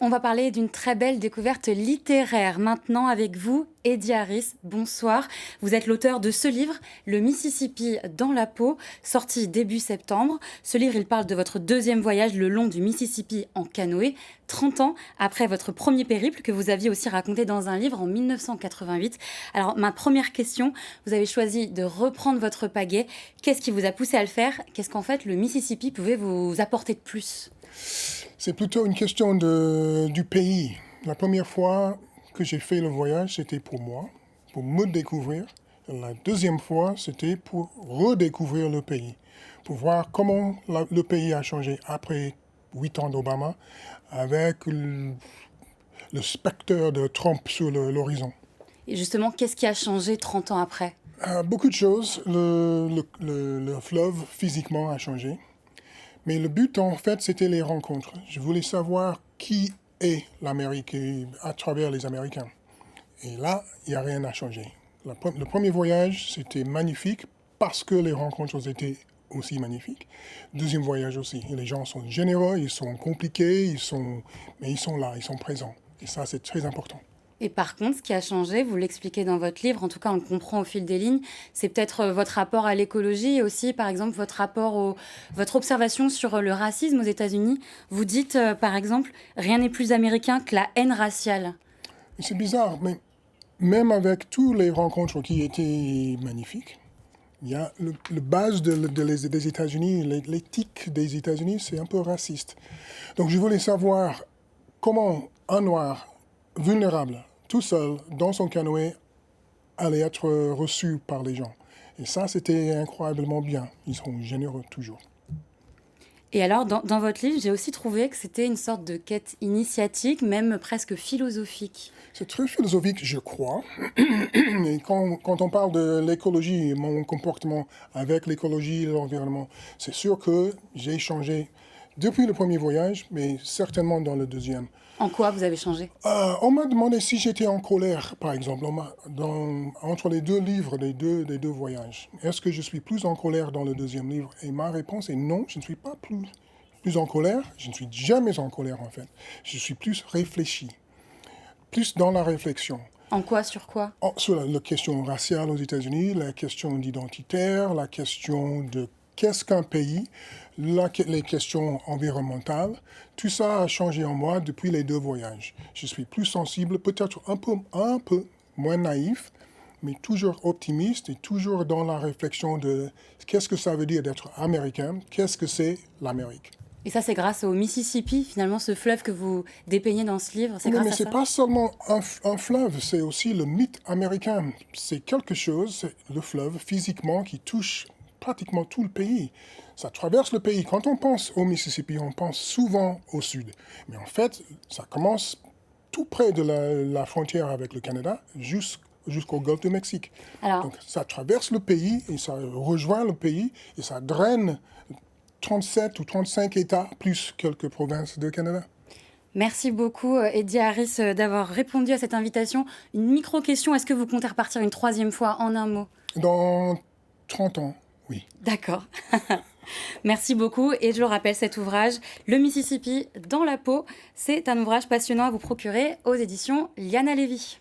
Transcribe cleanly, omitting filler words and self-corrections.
On va parler d'une très belle découverte littéraire maintenant avec vous, Eddie Harris. Bonsoir. Vous êtes l'auteur de ce livre, Le Mississippi dans la peau, sorti début septembre. Ce livre, il parle de votre deuxième voyage le long du Mississippi en canoë, 30 ans après votre premier périple que vous aviez aussi raconté dans un livre en 1988. Alors, ma première question, vous avez choisi de reprendre votre pagaie. Qu'est-ce qui vous a poussé à le faire? Qu'est-ce qu'en fait le Mississippi pouvait vous apporter de plus? C'est plutôt une question du pays. La première fois que j'ai fait le voyage, c'était pour moi, pour me découvrir. La deuxième fois, c'était pour redécouvrir le pays, pour voir comment le pays a changé après 8 ans d'Obama, avec le spectre de Trump sur l'horizon. Et justement, qu'est-ce qui a changé 30 ans après? Beaucoup de choses. Le fleuve physiquement a changé. Mais le but, en fait, c'était les rencontres. Je voulais savoir qui est l'Amérique à travers les Américains. Et là, il n'y a rien à changer. Le premier voyage, c'était magnifique parce que les rencontres étaient aussi magnifiques. Deuxième voyage aussi. Et les gens sont généreux, ils sont compliqués, mais ils sont là, ils sont présents. Et ça, c'est très important. Et par contre, ce qui a changé, vous l'expliquez dans votre livre, en tout cas on le comprend au fil des lignes, c'est peut-être votre rapport à l'écologie et aussi par exemple votre observation sur le racisme aux États-Unis. Vous dites par exemple, rien n'est plus américain que la haine raciale. C'est bizarre, mais même avec toutes les rencontres qui étaient magnifiques, il y a le base des États-Unis, l'éthique des États-Unis, c'est un peu raciste. Donc je voulais savoir comment un noir vulnérable, tout seul, dans son canoë, allait être reçu par les gens. Et ça, c'était incroyablement bien. Ils sont généreux toujours. Et alors, dans votre livre, j'ai aussi trouvé que c'était une sorte de quête initiatique, même presque philosophique. C'est très philosophique, je crois. Et quand on parle de l'écologie, mon comportement avec l'écologie et l'environnement, c'est sûr que j'ai changé depuis le premier voyage, mais certainement dans le deuxième. En quoi vous avez changé? On m'a demandé si j'étais en colère, par exemple, entre les deux livres des deux voyages. Est-ce que je suis plus en colère dans le deuxième livre? Et ma réponse est non, je ne suis pas plus en colère. Je ne suis jamais en colère, en fait. Je suis plus réfléchi, plus dans la réflexion. En quoi, sur quoi? Sur la question raciale aux États-Unis, la question identitaire, la question de qu'est-ce qu'un pays, les questions environnementales, tout ça a changé en moi depuis les deux voyages. Je suis plus sensible, peut-être un peu moins naïf, mais toujours optimiste et toujours dans la réflexion de qu'est-ce que ça veut dire d'être américain, qu'est-ce que c'est l'Amérique. Et ça, c'est grâce au Mississippi, finalement, ce fleuve que vous dépeignez dans ce livre. C'est Non, grâce mais à c'est ça? pas seulement un fleuve, c'est aussi le mythe américain. C'est quelque chose, c'est le fleuve physiquement qui touche pratiquement tout le pays. Ça traverse le pays. Quand on pense au Mississippi, on pense souvent au sud. Mais en fait, ça commence tout près de la frontière avec le Canada jusqu'au golfe du Mexique. Alors, Donc ça traverse le pays et ça rejoint le pays et ça draine 37 ou 35 États plus quelques provinces de Canada. merci beaucoup, Eddie Harris, d'avoir répondu à cette invitation. Une micro-question, est-ce que vous comptez repartir une troisième fois en un mot? Dans 30 ans, oui. D'accord. Merci beaucoup. Et je le rappelle, cet ouvrage, Le Mississippi dans la peau, c'est un ouvrage passionnant à vous procurer aux éditions Liana Lévy.